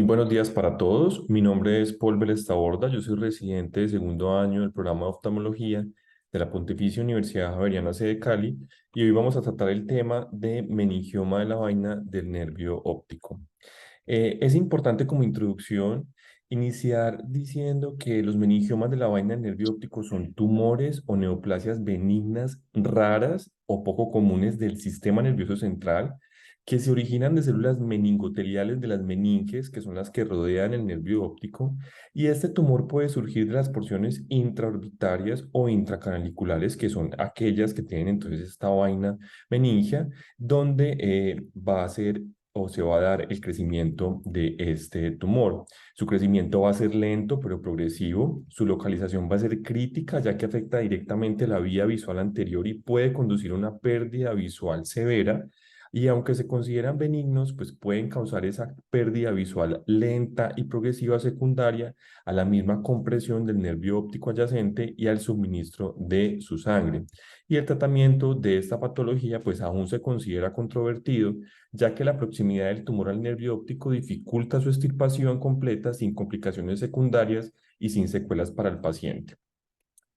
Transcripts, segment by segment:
Muy buenos días para todos. Mi nombre es Paul Vélez Taborda. Yo soy residente de segundo año del programa de oftalmología de la Pontificia Universidad Javeriana sede Cali y hoy vamos a tratar el tema de meningioma de la vaina del nervio óptico. Es importante como introducción iniciar diciendo que los meningiomas de la vaina del nervio óptico son tumores o neoplasias benignas raras o poco comunes del sistema nervioso central que se originan de células meningoteliales de las meninges, que son las que rodean el nervio óptico, y este tumor puede surgir de las porciones intraorbitarias o intracanaliculares, que son aquellas que tienen entonces esta vaina meningia, donde va a ser o se va a dar el crecimiento de este tumor. Su crecimiento va a ser lento pero progresivo. Su localización va a ser crítica ya que afecta directamente la vía visual anterior y puede conducir a una pérdida visual severa. Y aunque se consideran benignos, pues pueden causar esa pérdida visual lenta y progresiva secundaria a la misma compresión del nervio óptico adyacente y al suministro de su sangre. Y el tratamiento de esta patología pues aún se considera controvertido, ya que la proximidad del tumor al nervio óptico dificulta su extirpación completa sin complicaciones secundarias y sin secuelas para el paciente.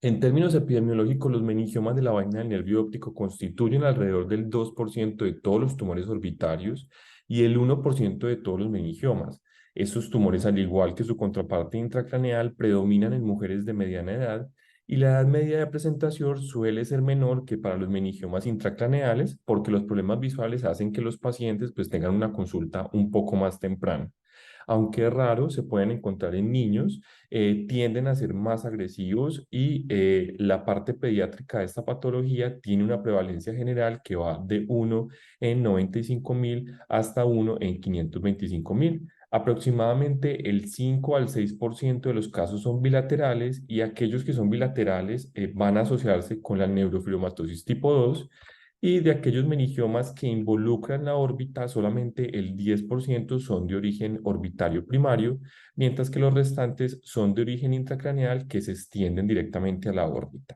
En términos epidemiológicos, los meningiomas de la vaina del nervio óptico constituyen alrededor del 2% de todos los tumores orbitarios y el 1% de todos los meningiomas. Estos tumores, al igual que su contraparte intracraneal, predominan en mujeres de mediana edad y la edad media de presentación suele ser menor que para los meningiomas intracraneales porque los problemas visuales hacen que los pacientes pues, tengan una consulta un poco más temprana. Aunque es raro, se pueden encontrar en niños, tienden a ser más agresivos y la parte pediátrica de esta patología tiene una prevalencia general que va de 1 en 95.000 hasta 1 en 525.000. Aproximadamente el 5 al 6% de los casos son bilaterales y aquellos que son bilaterales van a asociarse con la neurofibromatosis tipo 2 y de aquellos meningiomas que involucran la órbita, solamente el 10% son de origen orbitario primario, mientras que los restantes son de origen intracraneal que se extienden directamente a la órbita.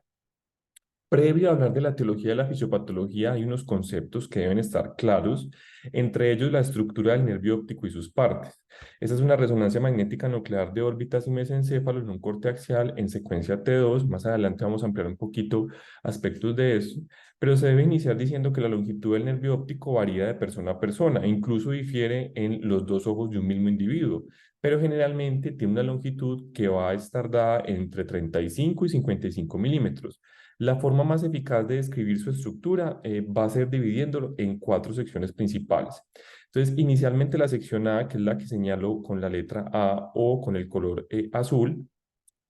Previo a hablar de la teología de la fisiopatología, hay unos conceptos que deben estar claros, entre ellos la estructura del nervio óptico y sus partes. Esa es una resonancia magnética nuclear de órbitas y mesencéfalo en un corte axial en secuencia T2. Más adelante vamos a ampliar un poquito aspectos de eso, pero se debe iniciar diciendo que la longitud del nervio óptico varía de persona a persona e incluso difiere en los dos ojos de un mismo individuo, pero generalmente tiene una longitud que va a estar dada entre 35 y 55 milímetros. La forma más eficaz de describir su estructura va a ser dividiéndolo en cuatro secciones principales. Entonces, inicialmente la sección A, que es la que señalo con la letra A o con el color azul,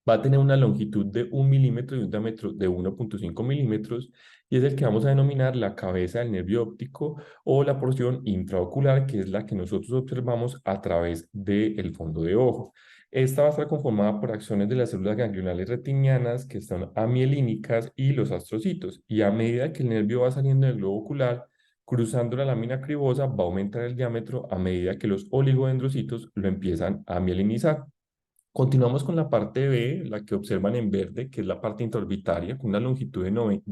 va a tener una longitud de 1 milímetro y un diámetro de 1,5 milímetros y es el que vamos a denominar la cabeza del nervio óptico o la porción intraocular, que es la que nosotros observamos a través del fondo de ojo. Esta va a estar conformada por acciones de las células ganglionales retinianas que están amielínicas y los astrocitos. Y a medida que el nervio va saliendo del globo ocular, cruzando la lámina cribosa, va a aumentar el diámetro a medida que los oligodendrocitos lo empiezan a mielinizar. Continuamos con la parte B, la que observan en verde, que es la parte intraorbitaria, con una longitud de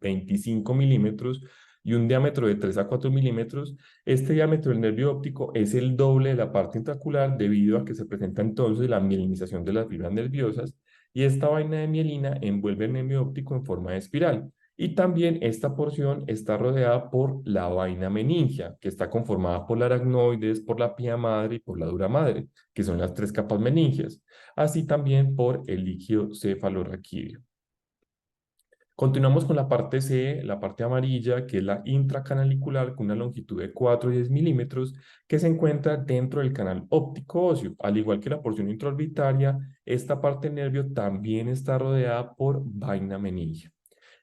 25 milímetros y un diámetro de 3 a 4 milímetros. Este diámetro del nervio óptico es el doble de la parte intraocular debido a que se presenta entonces la mielinización de las fibras nerviosas y esta vaina de mielina envuelve el nervio óptico en forma de espiral. Y también esta porción está rodeada por la vaina meningia, que está conformada por la aracnoides, por la pía madre y por la dura madre, que son las tres capas meningias, así también por el líquido cefalorraquídeo. Continuamos con la parte C, la parte amarilla, que es la intracanalicular con una longitud de 4 a 10 milímetros, que se encuentra dentro del canal óptico óseo. Al igual que la porción intraorbitaria, esta parte del nervio también está rodeada por vaina meningia.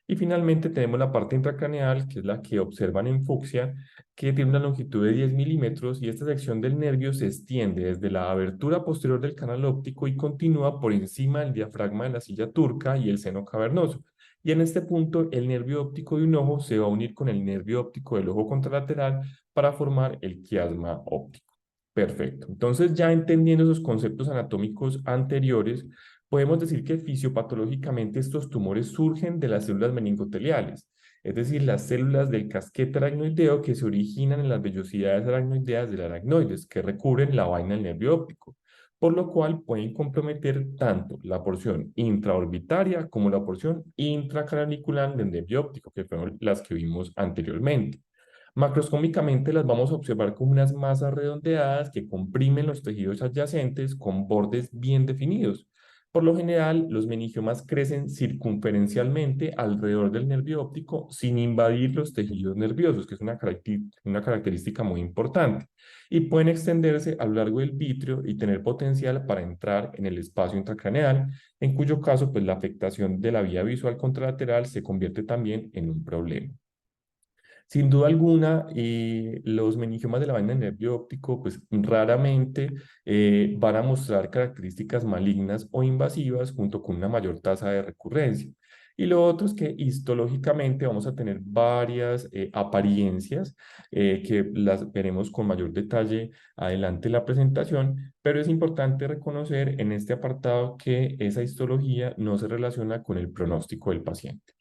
Y finalmente tenemos la parte intracraneal, que es la que observan en fucsia, que tiene una longitud de 10 milímetros y esta sección del nervio se extiende desde la abertura posterior del canal óptico y continúa por encima del diafragma de la silla turca y el seno cavernoso. Y en este punto el nervio óptico de un ojo se va a unir con el nervio óptico del ojo contralateral para formar el quiasma óptico. Perfecto. Entonces, ya entendiendo esos conceptos anatómicos anteriores, podemos decir que fisiopatológicamente estos tumores surgen de las células meningoteliales es decir, las células del casquete aracnoideo que se originan en las vellosidades aracnoideas del aracnoides, que recubren la vaina del nervio óptico, por lo cual pueden comprometer tanto la porción intraorbitaria como la porción intracranicular del nervio óptico, que fueron las que vimos anteriormente. Macroscópicamente las vamos a observar como unas masas redondeadas que comprimen los tejidos adyacentes con bordes bien definidos. Por lo general, los meningiomas crecen circunferencialmente alrededor del nervio óptico sin invadir los tejidos nerviosos, que es una característica muy importante, y pueden extenderse a lo largo del vítreo y tener potencial para entrar en el espacio intracraneal, en cuyo caso, pues, la afectación de la vía visual contralateral se convierte también en un problema. Sin duda alguna, los meningiomas de la vaina del nervio óptico, pues raramente van a mostrar características malignas o invasivas junto con una mayor tasa de recurrencia. Y lo otro es que histológicamente vamos a tener varias apariencias que las veremos con mayor detalle adelante en la presentación, pero es importante reconocer en este apartado que esa histología no se relaciona con el pronóstico del paciente.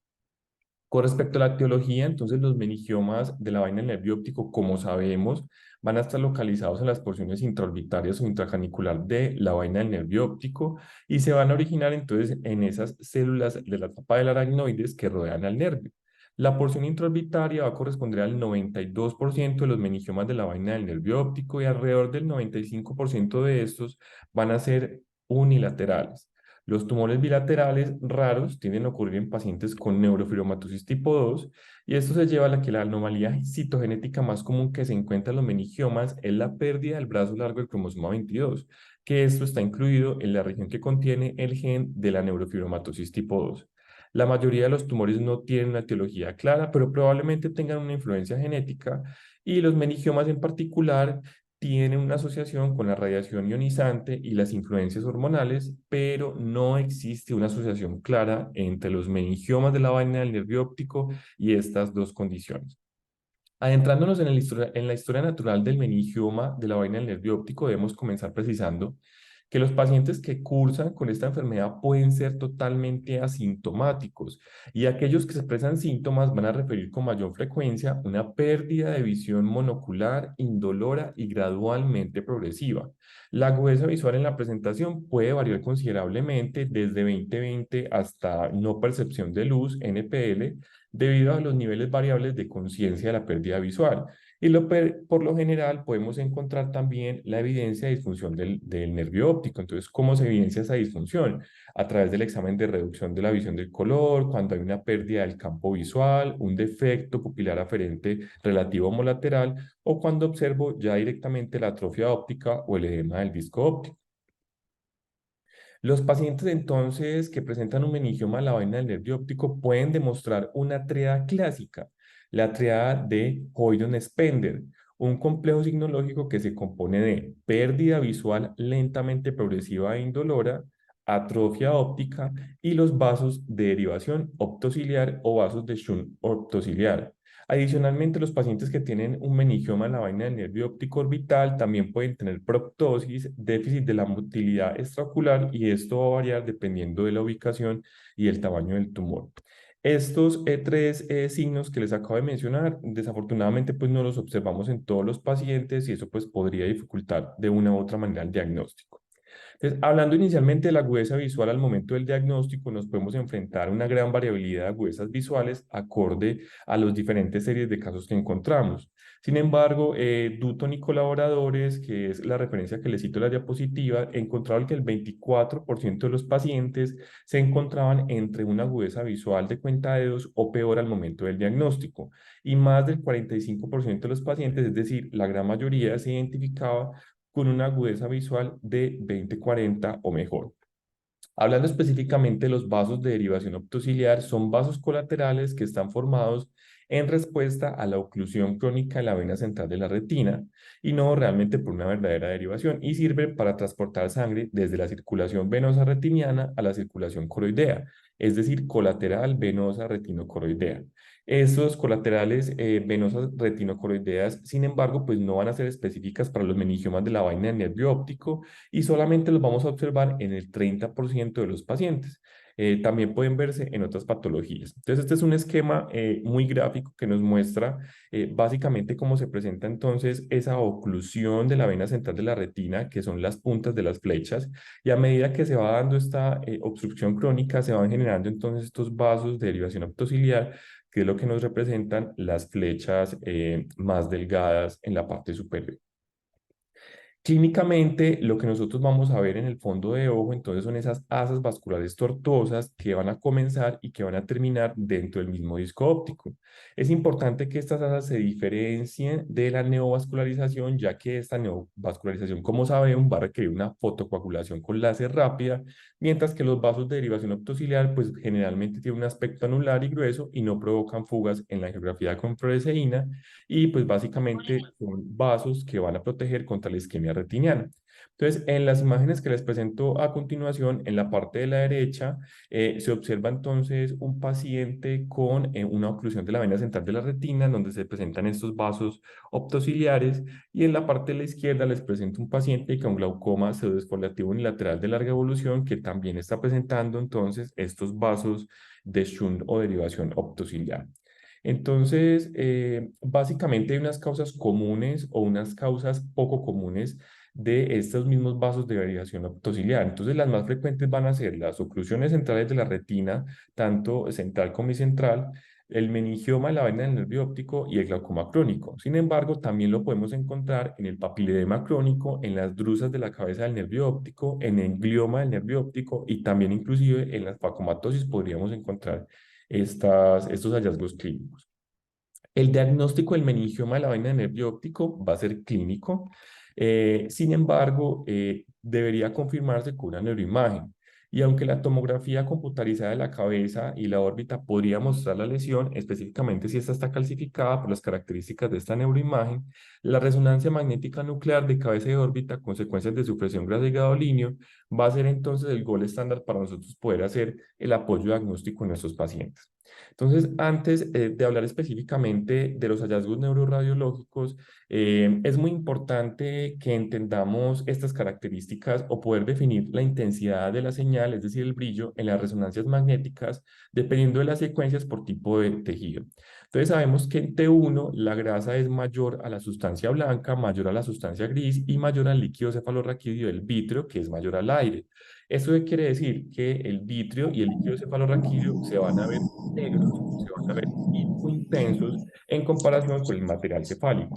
Con respecto a la etiología, entonces los meningiomas de la vaina del nervio óptico, como sabemos, van a estar localizados en las porciones intraorbitarias o intracanicular de la vaina del nervio óptico y se van a originar entonces en esas células de la tapa del aracnoides que rodean al nervio. La porción intraorbitaria va a corresponder al 92% de los meningiomas de la vaina del nervio óptico y alrededor del 95% de estos van a ser unilaterales. Los tumores bilaterales raros tienden a ocurrir en pacientes con neurofibromatosis tipo 2 y esto se lleva a la que la anomalía citogenética más común que se encuentra en los meningiomas es la pérdida del brazo largo del cromosoma 22, que esto está incluido en la región que contiene el gen de la neurofibromatosis tipo 2. La mayoría de los tumores no tienen una etiología clara, pero probablemente tengan una influencia genética y los meningiomas en particular tiene una asociación con la radiación ionizante y las influencias hormonales, pero no existe una asociación clara entre los meningiomas de la vaina del nervio óptico y estas dos condiciones. Adentrándonos en la historia natural del meningioma de la vaina del nervio óptico, debemos comenzar precisando que los pacientes que cursan con esta enfermedad pueden ser totalmente asintomáticos y aquellos que expresan síntomas van a referir con mayor frecuencia una pérdida de visión monocular, indolora y gradualmente progresiva. La agudeza visual en la presentación puede variar considerablemente desde 20/20 hasta no percepción de luz, NPL, debido a los niveles variables de conciencia de la pérdida visual. Y por lo general podemos encontrar también la evidencia de disfunción del nervio óptico. Entonces, ¿cómo se evidencia esa disfunción? A través del examen de reducción de la visión del color, cuando hay una pérdida del campo visual, un defecto pupilar aferente relativo homolateral, o cuando observo ya directamente la atrofia óptica o el edema del disco óptico. Los pacientes entonces que presentan un meningioma de la vaina del nervio óptico pueden demostrar una triada clásica, la triada de Hoyden-Spender, un complejo signológico que se compone de pérdida visual lentamente progresiva e indolora, atrofia óptica y los vasos de derivación optociliar o vasos de Schunn optociliar. Adicionalmente, los pacientes que tienen un meningioma en la vaina del nervio óptico orbital también pueden tener proptosis, déficit de la motilidad extraocular y esto va a variar dependiendo de la ubicación y el tamaño del tumor. Estos tres signos que les acabo de mencionar, desafortunadamente pues no los observamos en todos los pacientes y eso pues podría dificultar de una u otra manera el diagnóstico. Entonces, hablando inicialmente de la agudeza visual al momento del diagnóstico, nos podemos enfrentar a una gran variabilidad de agudezas visuales acorde a las diferentes series de casos que encontramos. Sin embargo, Dutton y colaboradores, que es la referencia que les cito en la diapositiva, encontraron que el 24% de los pacientes se encontraban entre una agudeza visual de cuenta de dedos o peor al momento del diagnóstico. Y más del 45% de los pacientes, es decir, la gran mayoría, se identificaba con una agudeza visual de 20/40 o mejor. Hablando específicamente de los vasos de derivación optociliar, son vasos colaterales que están formados en respuesta a la oclusión crónica en la vena central de la retina y no realmente por una verdadera derivación y sirve para transportar sangre desde la circulación venosa retiniana a la circulación coroidea, es decir, colateral venosa retinocoroidea. Estos colaterales venosas retinocoroideas, sin embargo, pues no van a ser específicas para los meningiomas de la vaina del nervio óptico y solamente los vamos a observar en el 30% de los pacientes. también pueden verse en otras patologías. Entonces, este es un esquema muy gráfico que nos muestra básicamente cómo se presenta entonces esa oclusión de la vena central de la retina, que son las puntas de las flechas, y a medida que se va dando esta obstrucción crónica, se van generando entonces estos vasos de derivación optociliar, que es lo que nos representan las flechas más delgadas en la parte superior. Clínicamente, lo que nosotros vamos a ver en el fondo de ojo, entonces son esas asas vasculares tortuosas que van a comenzar y que van a terminar dentro del mismo disco óptico. Es importante que estas asas se diferencien de la neovascularización, ya que esta neovascularización, como sabemos, va a requerir una fotocoagulación con láser rápida, mientras que los vasos de derivación optociliar, pues generalmente tienen un aspecto anular y grueso y no provocan fugas en la angiografía con fluoresceína, y pues básicamente son vasos que van a proteger contra la isquemia retiniana. Entonces, en las imágenes que les presento a continuación, en la parte de la derecha, se observa entonces un paciente con una oclusión de la vena central de la retina, en donde se presentan estos vasos optociliares, y en la parte de la izquierda les presento un paciente con glaucoma pseudoesfoliativo unilateral de larga evolución, que también está presentando entonces estos vasos de shunt o derivación optociliar. Entonces, básicamente hay unas causas comunes o unas causas poco comunes de estos mismos vasos de derivación optociliar. Entonces, las más frecuentes van a ser las oclusiones centrales de la retina, tanto central como bicentral, el meningioma de la vena del nervio óptico y el glaucoma crónico. Sin embargo, también lo podemos encontrar en el papiledema crónico, en las drusas de la cabeza del nervio óptico, en el glioma del nervio óptico y también inclusive en las facomatosis podríamos encontrar estos hallazgos clínicos. El diagnóstico del meningioma de la vaina de nervio óptico va a ser clínico. Sin embargo, debería confirmarse con una neuroimagen. Y aunque la tomografía computarizada de la cabeza y la órbita podría mostrar la lesión, específicamente si esta está calcificada por las características de esta neuroimagen, la resonancia magnética nuclear de cabeza y órbita, consecuencias de supresión grasa y gadolíneo, va a ser entonces el gol estándar para nosotros poder hacer el apoyo diagnóstico en nuestros pacientes. Entonces, antes de hablar específicamente de los hallazgos neuroradiológicos, es muy importante que entendamos estas características o poder definir la intensidad de la señal, es decir, el brillo en las resonancias magnéticas, dependiendo de las secuencias por tipo de tejido. Entonces, sabemos que en T1 la grasa es mayor a la sustancia blanca, mayor a la sustancia gris y mayor al líquido cefalorraquídeo del vítreo, que es mayor al aire. ¿Eso qué quiere decir? Que el vitrio y el líquido cefalorraquídeo se van a ver negros, se van a ver hipointensos en comparación con el material cefálico.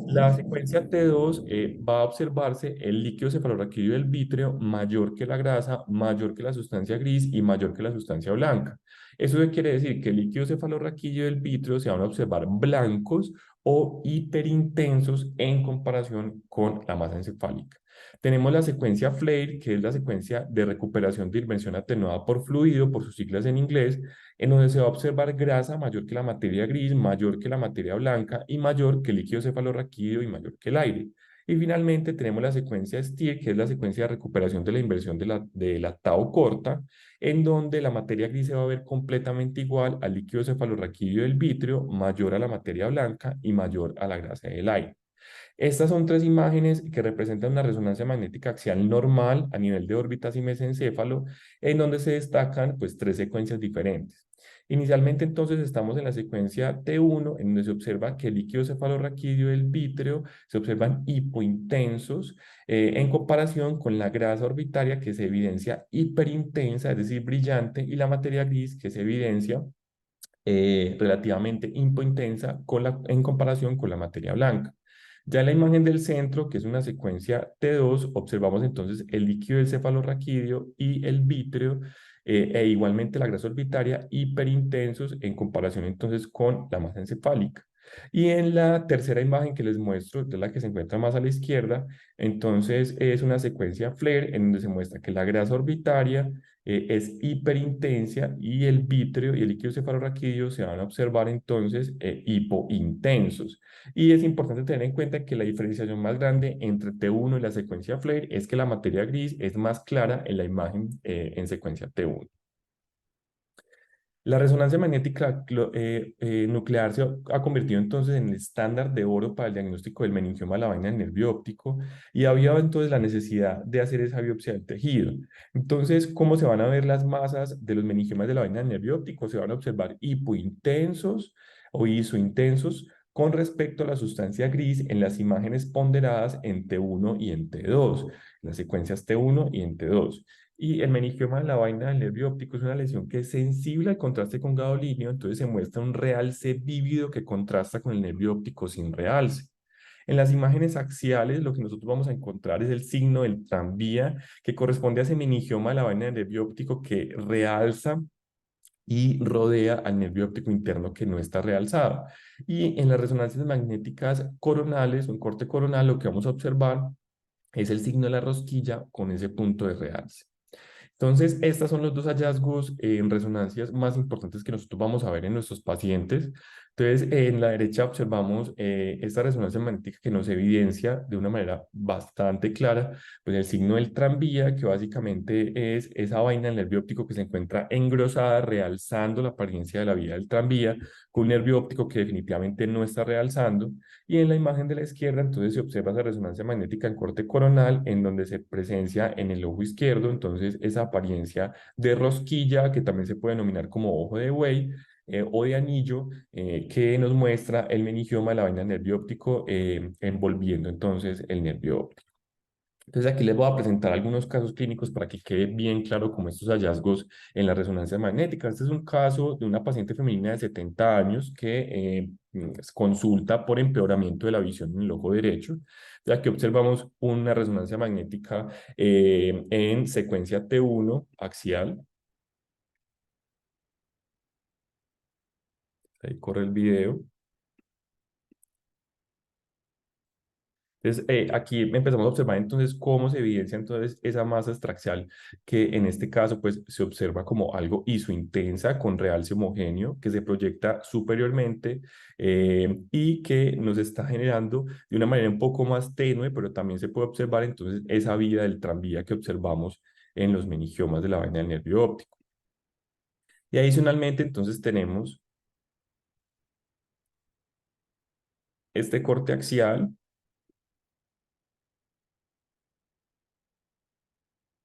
La secuencia T2 va a observarse el líquido cefalorraquídeo del vítreo mayor que la grasa, mayor que la sustancia gris y mayor que la sustancia blanca. ¿Eso qué quiere decir? Que el líquido cefalorraquídeo del vítreo se van a observar blancos o hiperintensos en comparación con la masa encefálica. Tenemos la secuencia FLAIR, que es la secuencia de recuperación de inversión atenuada por fluido, por sus siglas en inglés, en donde se va a observar grasa mayor que la materia gris, mayor que la materia blanca y mayor que el líquido cefalorraquídeo y mayor que el aire. Y finalmente tenemos la secuencia STIR, que es la secuencia de recuperación de la inversión de la tau corta, en donde la materia gris se va a ver completamente igual al líquido cefalorraquídeo del vítreo, mayor a la materia blanca y mayor a la grasa del aire. Estas son tres imágenes que representan una resonancia magnética axial normal a nivel de órbitas y mesencéfalo, en donde se destacan pues tres secuencias diferentes. Inicialmente entonces estamos en la secuencia T1, en donde se observa que el líquido cefalorraquídeo del vítreo se observan hipointensos en comparación con la grasa orbitaria que se evidencia hiperintensa, es decir, brillante, y la materia gris que se evidencia relativamente hipointensa en comparación con la materia blanca. Ya en la imagen del centro, que es una secuencia T2, observamos entonces el líquido del cefalorraquídeo y el vítreo, e igualmente la grasa orbitaria hiperintensos en comparación entonces con la masa encefálica. Y en la tercera imagen que les muestro, de la que se encuentra más a la izquierda, entonces es una secuencia FLAIR en donde se muestra que la grasa orbitaria es hiperintensa y el vítreo y el líquido cefalorraquídeo se van a observar entonces hipointensos. Y es importante tener en cuenta que la diferenciación más grande entre T1 y la secuencia FLAIR es que la materia gris es más clara en la imagen en secuencia T1. La resonancia magnética nuclear se ha convertido entonces en el estándar de oro para el diagnóstico del meningioma de la vaina del nervio óptico y había entonces la necesidad de hacer esa biopsia del tejido. Entonces, ¿cómo se van a ver las masas de los meningiomas de la vaina del nervio óptico? Se van a observar hipointensos o isointensos con respecto a la sustancia gris en las imágenes ponderadas en T1 y en T2, las secuencias T1 y en T2. Y el meningioma de la vaina del nervio óptico es una lesión que es sensible al contraste con gadolíneo, entonces se muestra un realce vívido que contrasta con el nervio óptico sin realce. En las imágenes axiales, lo que nosotros vamos a encontrar es el signo del tranvía, que corresponde a ese meningioma de la vaina del nervio óptico que realza y rodea al nervio óptico interno que no está realzado. Y en las resonancias magnéticas coronales, un corte coronal, lo que vamos a observar es el signo de la rosquilla con ese punto de realce. Entonces, estos son los dos hallazgos en resonancias más importantes que nosotros vamos a ver en nuestros pacientes. Entonces, en la derecha observamos esta resonancia magnética que nos evidencia de una manera bastante clara, pues el signo del tranvía, que básicamente es esa vaina del nervio óptico que se encuentra engrosada, realzando la apariencia de la vía del tranvía, con un nervio óptico que definitivamente no está realzando. Y en la imagen de la izquierda, entonces se observa esa resonancia magnética en corte coronal, en donde se presencia en el ojo izquierdo, entonces esa apariencia de rosquilla, que también se puede denominar como ojo de buey, o de anillo, que nos muestra el meningioma de la vaina del nervio óptico envolviendo entonces el nervio óptico. Entonces aquí les voy a presentar algunos casos clínicos para que quede bien claro cómo estos hallazgos en la resonancia magnética. Este es un caso de una paciente femenina de 70 años que consulta por empeoramiento de la visión en el ojo derecho. Aquí observamos una resonancia magnética en secuencia T1 axial. Ahí corre el video. Entonces, aquí empezamos a observar entonces cómo se evidencia entonces esa masa extraxial que en este caso pues se observa como algo isointensa con realce homogéneo que se proyecta superiormente y que nos está generando de una manera un poco más tenue, pero también se puede observar entonces esa vía del tranvía que observamos en los meningiomas de la vaina del nervio óptico. Y adicionalmente entonces tenemos este corte axial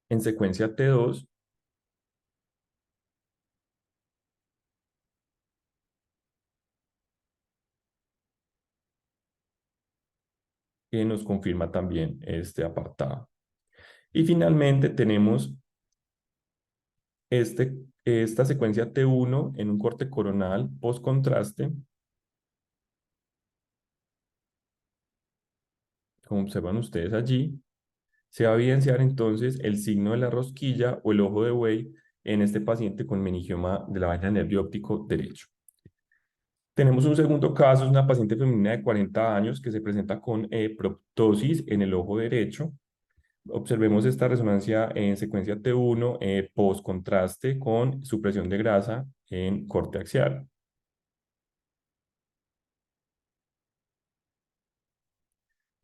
en secuencia T2 que nos confirma también este apartado. Y finalmente tenemos esta secuencia T1 en un corte coronal post-contraste, como observan ustedes allí, se va a evidenciar entonces el signo de la rosquilla o el ojo de buey en este paciente con meningioma de la vaina del nervio óptico derecho. Tenemos un segundo caso, es una paciente femenina de 40 años que se presenta con proptosis en el ojo derecho. Observemos esta resonancia en secuencia T1 post-contraste con supresión de grasa en corte axial.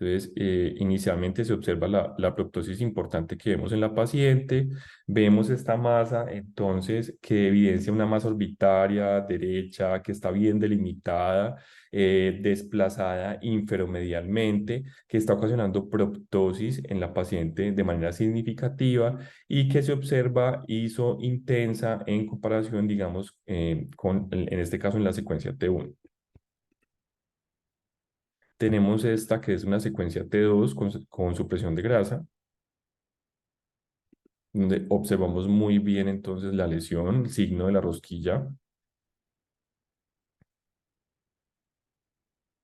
Entonces, inicialmente se observa la proptosis importante que vemos en la paciente, vemos esta masa, entonces, que evidencia una masa orbitaria derecha, que está bien delimitada, desplazada inferomedialmente, que está ocasionando proptosis en la paciente de manera significativa y que se observa isointensa en comparación, digamos, en este caso en la secuencia T1. Tenemos esta que es una secuencia T2 con supresión de grasa, donde observamos muy bien entonces la lesión, el signo de la rosquilla.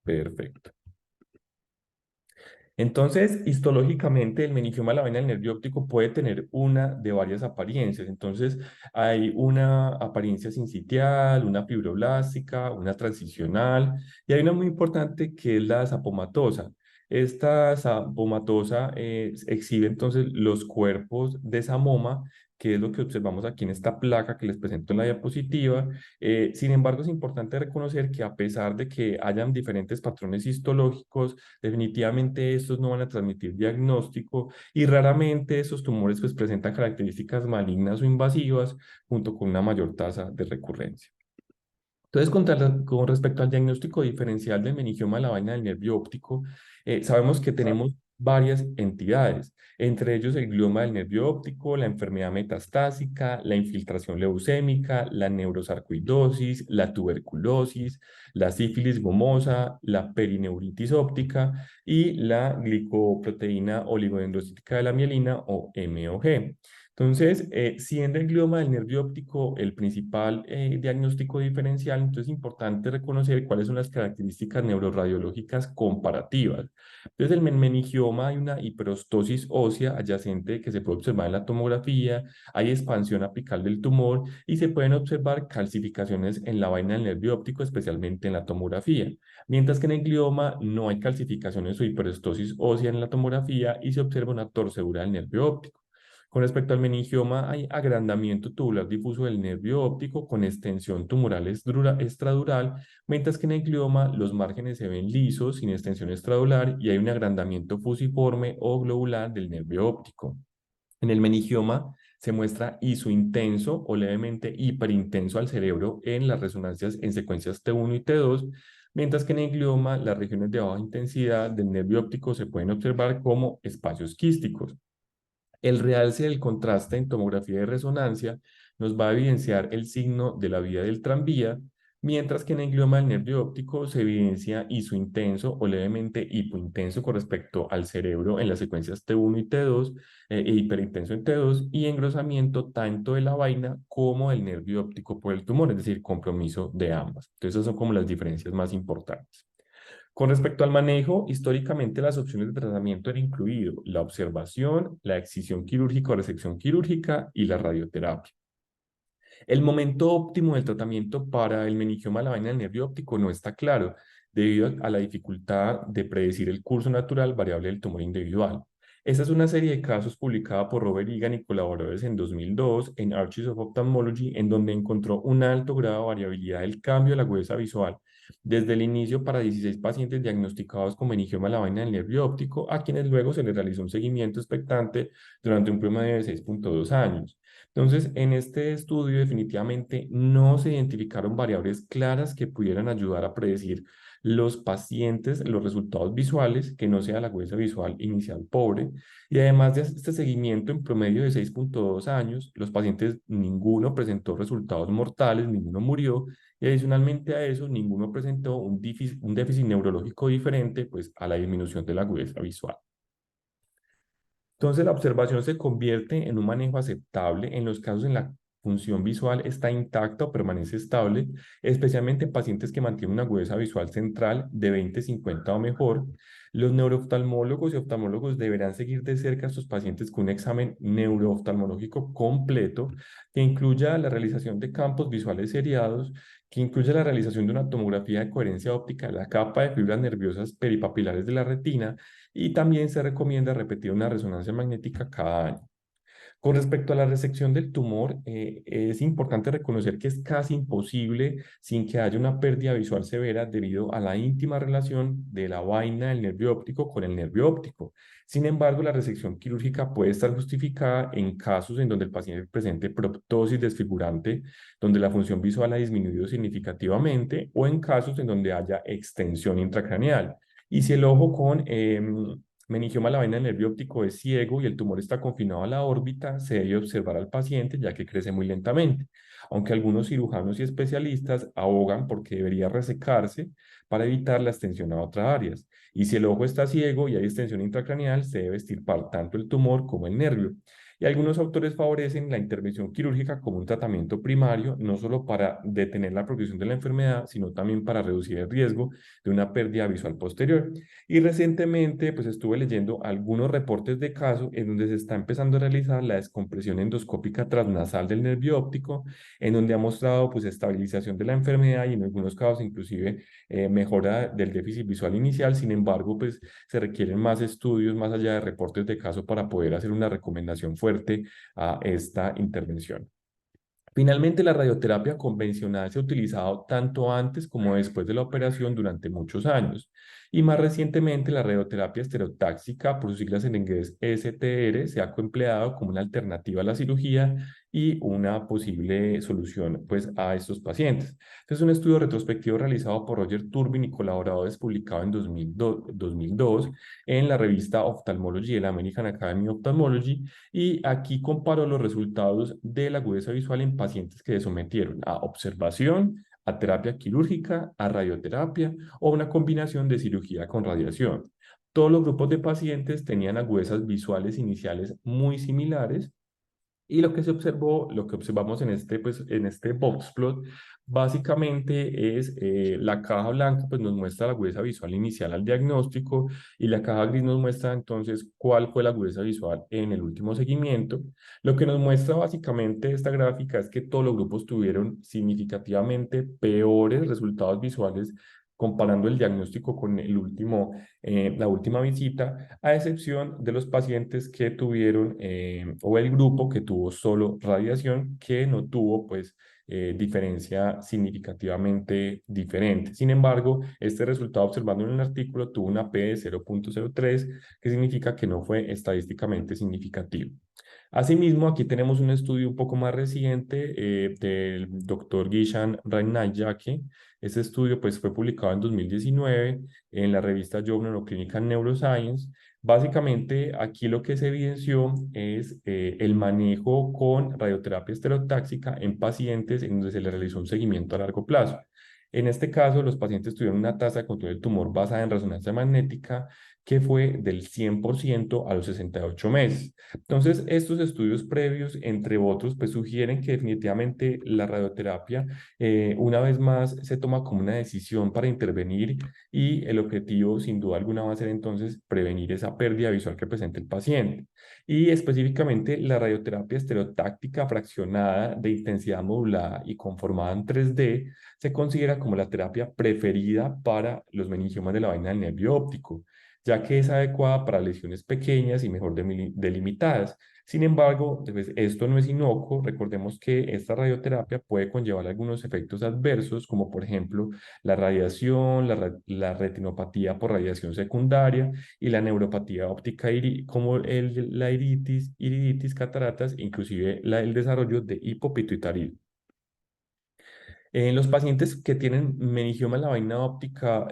Perfecto. Entonces, histológicamente, el meningioma de la vaina del nervio óptico puede tener una de varias apariencias. Entonces, hay una apariencia sincitial, una fibroblástica, una transicional, y hay una muy importante que es la sapomatosa. Esta sapomatosa exhibe entonces los cuerpos de samoma que es lo que observamos aquí en esta placa que les presento en la diapositiva. Sin embargo, es importante reconocer que a pesar de que hayan diferentes patrones histológicos, definitivamente estos no van a transmitir diagnóstico y raramente esos tumores pues presentan características malignas o invasivas junto con una mayor tasa de recurrencia. Entonces, con respecto al diagnóstico diferencial del meningioma de la vaina del nervio óptico, sabemos que tenemos varias entidades, entre ellos el glioma del nervio óptico, la enfermedad metastásica, la infiltración leucémica, la neurosarcoidosis, la tuberculosis, la sífilis gomosa, la perineuritis óptica y la glicoproteína oligodendrocítica de la mielina o MOG. Entonces, siendo el glioma del nervio óptico el principal diagnóstico diferencial, entonces es importante reconocer cuáles son las características neuroradiológicas comparativas. Entonces, el meningioma hay una hiperostosis ósea adyacente que se puede observar en la tomografía, hay expansión apical del tumor y se pueden observar calcificaciones en la vaina del nervio óptico, especialmente en la tomografía. Mientras que en el glioma no hay calcificaciones o hiperostosis ósea en la tomografía y se observa una torcedura del nervio óptico. Con respecto al meningioma, hay agrandamiento tubular difuso del nervio óptico con extensión tumoral extradural, mientras que en el glioma los márgenes se ven lisos, sin extensión extradular, y hay un agrandamiento fusiforme o globular del nervio óptico. En el meningioma se muestra isointenso o levemente hiperintenso al cerebro en las resonancias en secuencias T1 y T2, mientras que en el glioma las regiones de baja intensidad del nervio óptico se pueden observar como espacios quísticos. El realce del contraste en tomografía de resonancia nos va a evidenciar el signo de la vía del tranvía, mientras que en el glioma del nervio óptico se evidencia isointenso o levemente hipointenso con respecto al cerebro en las secuencias T1 y T2, e hiperintenso en T2, y engrosamiento tanto de la vaina como del nervio óptico por el tumor, es decir, compromiso de ambas. Entonces, esas son como las diferencias más importantes. Con respecto al manejo, históricamente las opciones de tratamiento han incluido la observación, la excisión quirúrgica o resección quirúrgica y la radioterapia. El momento óptimo del tratamiento para el meningioma de la vaina del nervio óptico no está claro, debido a la dificultad de predecir el curso natural variable del tumor individual. Esta es una serie de casos publicada por Robert Egan y colaboradores en 2002 en Archives of Ophthalmology, en donde encontró un alto grado de variabilidad del cambio de la agudeza visual desde el inicio para 16 pacientes diagnosticados con meningioma de la vaina del nervio óptico, a quienes luego se les realizó un seguimiento expectante durante un promedio de 6.2 años. Entonces, en este estudio definitivamente no se identificaron variables claras que pudieran ayudar a predecir los pacientes, los resultados visuales, que no sea la agudeza visual inicial pobre. Y además de este seguimiento en promedio de 6.2 años, los pacientes, ninguno presentó resultados mortales, ninguno murió, y adicionalmente a eso, ninguno presentó un déficit neurológico diferente pues, a la disminución de la agudeza visual. Entonces, la observación se convierte en un manejo aceptable en los casos en la función visual está intacta o permanece estable, especialmente en pacientes que mantienen una agudeza visual central de 20/50 o mejor. Los neurooftalmólogos y oftalmólogos deberán seguir de cerca a estos pacientes con un examen neurooftalmológico completo que incluya la realización de campos visuales seriados, que incluya la realización de una tomografía de coherencia óptica de la capa de fibras nerviosas peripapilares de la retina, y también se recomienda repetir una resonancia magnética cada año. Con respecto a la resección del tumor, es importante reconocer que es casi imposible sin que haya una pérdida visual severa debido a la íntima relación de la vaina del nervio óptico con el nervio óptico. Sin embargo, la resección quirúrgica puede estar justificada en casos en donde el paciente presente proptosis desfigurante, donde la función visual ha disminuido significativamente, o en casos en donde haya extensión intracraneal. Y si el ojo con meningioma de la vaina del nervio óptico es ciego y el tumor está confinado a la órbita, se debe observar al paciente ya que crece muy lentamente, aunque algunos cirujanos y especialistas abogan porque debería resecarse para evitar la extensión a otras áreas. Y si el ojo está ciego y hay extensión intracraneal, se debe extirpar tanto el tumor como el nervio. Y algunos autores favorecen la intervención quirúrgica como un tratamiento primario, no solo para detener la progresión de la enfermedad, sino también para reducir el riesgo de una pérdida visual posterior. Y recientemente, pues estuve leyendo algunos reportes de caso en donde se está empezando a realizar la descompresión endoscópica transnasal del nervio óptico, en donde ha mostrado pues estabilización de la enfermedad y en algunos casos inclusive mejora del déficit visual inicial. Sin embargo, pues se requieren más estudios más allá de reportes de caso para poder hacer una recomendación fuerte fuerte a esta intervención. Finalmente, la radioterapia convencional se ha utilizado tanto antes como después de la operación durante muchos años. Y más recientemente, la radioterapia estereotáxica, por sus siglas en inglés STR, se ha empleado como una alternativa a la cirugía y una posible solución pues, a estos pacientes. Este es un estudio retrospectivo realizado por Roger Turbin y colaboradores publicado en 2002 en la revista Ophthalmology de la American Academy of Ophthalmology, y aquí comparo los resultados de la agudeza visual en pacientes que se sometieron a observación, a terapia quirúrgica, a radioterapia o una combinación de cirugía con radiación. Todos los grupos de pacientes tenían agudezas visuales iniciales muy similares, y lo que se observó, lo que observamos en en este box plot, básicamente es la caja blanca, pues nos muestra la agudeza visual inicial al diagnóstico, y la caja gris nos muestra entonces cuál fue la agudeza visual en el último seguimiento. Lo que nos muestra básicamente esta gráfica es que todos los grupos tuvieron significativamente peores resultados visuales comparando el diagnóstico con la última visita, a excepción de los pacientes que tuvieron, o el grupo que tuvo solo radiación, que no tuvo, pues, diferencia significativamente diferente. Sin embargo, este resultado observado en el artículo tuvo una P de 0.03, que significa que no fue estadísticamente significativo. Asimismo, aquí tenemos un estudio un poco más reciente del doctor Gishan Rainayake. Este estudio pues, fue publicado en 2019 en la revista Journal of Clinical Neuroscience. Básicamente, aquí lo que se evidenció es el manejo con radioterapia estereotáxica en pacientes en donde se les realizó un seguimiento a largo plazo. En este caso, los pacientes tuvieron una tasa de control del tumor basada en resonancia magnética que fue del 100% a los 68 meses. Entonces, estos estudios previos, entre otros, pues sugieren que definitivamente la radioterapia, una vez más, se toma como una decisión para intervenir, y el objetivo, sin duda alguna, va a ser entonces prevenir esa pérdida visual que presenta el paciente. Y específicamente la radioterapia estereotáctica fraccionada de intensidad modulada y conformada en 3D se considera como la terapia preferida para los meningiomas de la vaina del nervio óptico, ya que es adecuada para lesiones pequeñas y mejor delimitadas. Sin embargo, pues, esto no es inocuo. Recordemos que esta radioterapia puede conllevar algunos efectos adversos, como por ejemplo la radiación, la retinopatía por radiación secundaria y la neuropatía óptica, como la iriditis, cataratas, inclusive el desarrollo de hipopituitarismo. En los pacientes que tienen meningioma en la vaina óptica,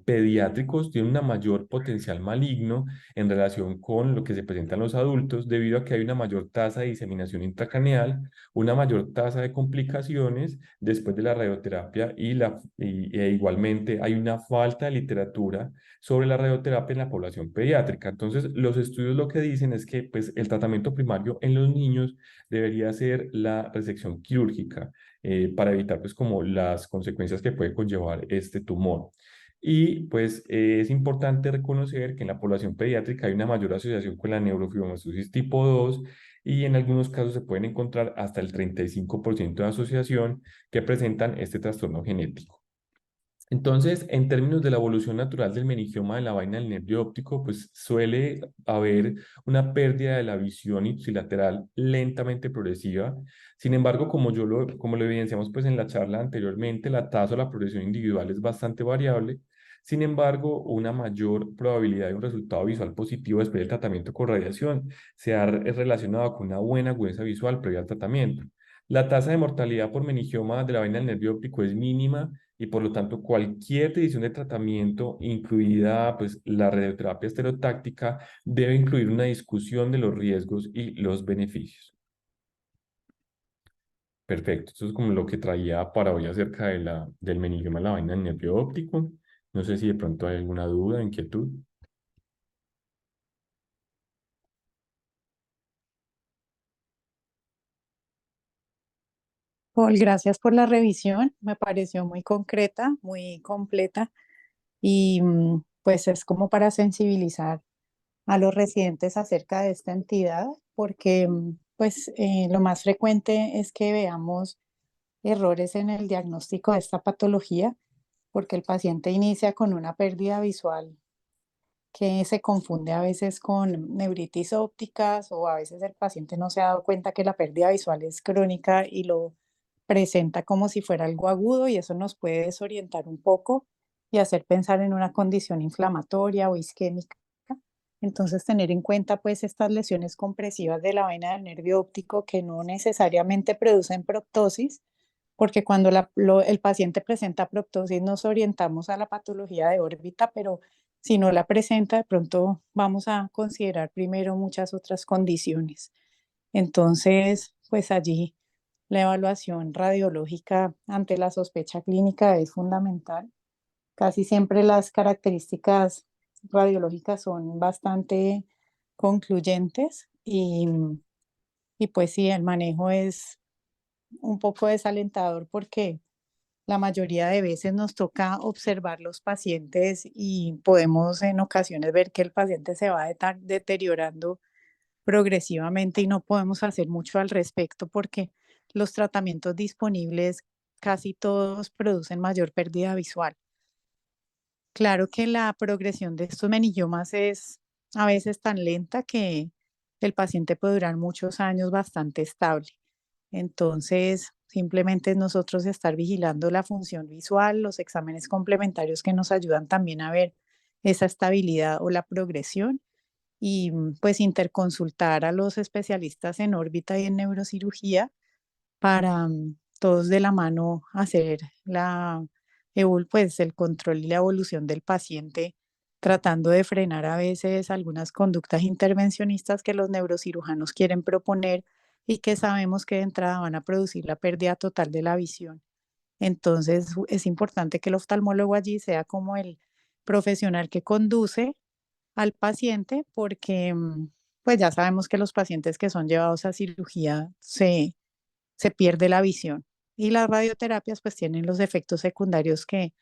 pediátricos, tienen una mayor potencial maligno en relación con lo que se presenta en los adultos, debido a que hay una mayor tasa de diseminación intracraneal, una mayor tasa de complicaciones después de la radioterapia, e igualmente hay una falta de literatura sobre la radioterapia en la población pediátrica. Entonces, los estudios lo que dicen es que pues, el tratamiento primario en los niños debería ser la resección quirúrgica, para evitar pues como las consecuencias que puede conllevar este tumor. Y pues es importante reconocer que en la población pediátrica hay una mayor asociación con la neurofibromatosis tipo 2, y en algunos casos se pueden encontrar hasta el 35% de asociación que presentan este trastorno genético. Entonces, en términos de la evolución natural del meningioma de la vaina del nervio óptico, pues suele haber una pérdida de la visión ipsilateral lentamente progresiva. Sin embargo, como lo evidenciamos pues en la charla anteriormente, la tasa o la progresión individual es bastante variable. Sin embargo, una mayor probabilidad de un resultado visual positivo después del tratamiento con radiación se ha relacionado con una buena agudeza visual previa al tratamiento. La tasa de mortalidad por meningioma de la vaina del nervio óptico es mínima, y por lo tanto cualquier decisión de tratamiento, incluida pues la radioterapia estereotáctica, debe incluir una discusión de los riesgos y los beneficios. Perfecto, esto es como lo que traía para hoy acerca del meningioma de la vaina del nervio óptico. No sé si de pronto hay alguna duda, inquietud. Paul, gracias por la revisión. Me pareció muy concreta, muy completa y pues es como para sensibilizar a los residentes acerca de esta entidad, porque pues lo más frecuente es que veamos errores en el diagnóstico de esta patología, porque el paciente inicia con una pérdida visual que se confunde a veces con neuritis ópticas o a veces el paciente no se ha dado cuenta que la pérdida visual es crónica y lo presenta como si fuera algo agudo y eso nos puede desorientar un poco y hacer pensar en una condición inflamatoria o isquémica. Entonces, tener en cuenta pues estas lesiones compresivas de la vena del nervio óptico que no necesariamente producen proptosis, porque cuando el paciente presenta proptosis nos orientamos a la patología de órbita, pero si no la presenta, de pronto vamos a considerar primero muchas otras condiciones. Entonces, pues allí la evaluación radiológica ante la sospecha clínica es fundamental. Casi siempre las características radiológicas son bastante concluyentes y pues sí, el manejo es un poco desalentador porque la mayoría de veces nos toca observar los pacientes y podemos en ocasiones ver que el paciente se va deteriorando progresivamente y no podemos hacer mucho al respecto porque los tratamientos disponibles casi todos producen mayor pérdida visual. Claro que la progresión de estos menillomas es a veces tan lenta que el paciente puede durar muchos años bastante estable. Entonces, simplemente es nosotros estar vigilando la función visual, los exámenes complementarios que nos ayudan también a ver esa estabilidad o la progresión y pues interconsultar a los especialistas en órbita y en neurocirugía para todos de la mano hacer pues, el control y la evolución del paciente, tratando de frenar a veces algunas conductas intervencionistas que los neurocirujanos quieren proponer y que sabemos que de entrada van a producir la pérdida total de la visión. Entonces, es importante que el oftalmólogo allí sea como el profesional que conduce al paciente porque pues ya sabemos que los pacientes que son llevados a cirugía se pierde la visión. Y las radioterapias pues tienen los efectos secundarios que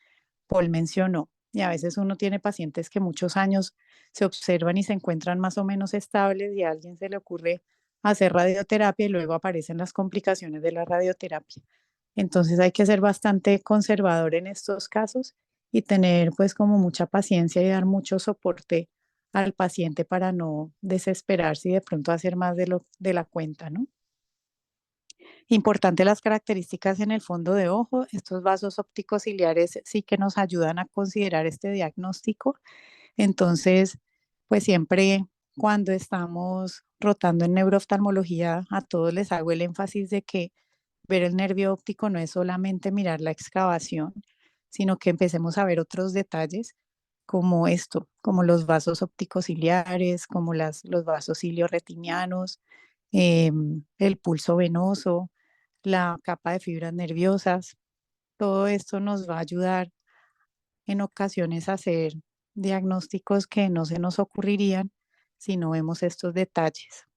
Paul mencionó. Y a veces uno tiene pacientes que muchos años se observan y se encuentran más o menos estables y a alguien se le ocurre hacer radioterapia y luego aparecen las complicaciones de la radioterapia. Entonces hay que ser bastante conservador en estos casos y tener pues como mucha paciencia y dar mucho soporte al paciente para no desesperarse y de pronto hacer más de la cuenta, ¿no? Importante las características en el fondo de ojo. Estos vasos ópticos ciliares sí que nos ayudan a considerar este diagnóstico. Entonces, pues siempre cuando estamos rotando en neurooftalmología, a todos les hago el énfasis de que ver el nervio óptico no es solamente mirar la excavación, sino que empecemos a ver otros detalles como esto, como los vasos ópticos ciliares, como los vasos ilioretinianos, el pulso venoso, la capa de fibras nerviosas. Todo esto nos va a ayudar en ocasiones a hacer diagnósticos que no se nos ocurrirían si no vemos estos detalles.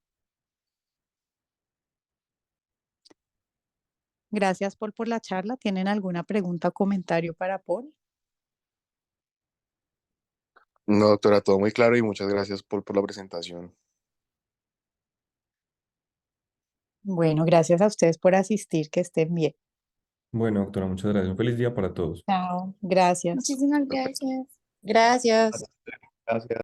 Gracias, Paul, por la charla. ¿Tienen alguna pregunta o comentario para Paul? No, doctora, todo muy claro y muchas gracias por la presentación. Bueno, gracias a ustedes por asistir. Que estén bien. Bueno, doctora, muchas gracias. Un feliz día para todos. Chao. Gracias. Muchísimas gracias. Gracias. Gracias.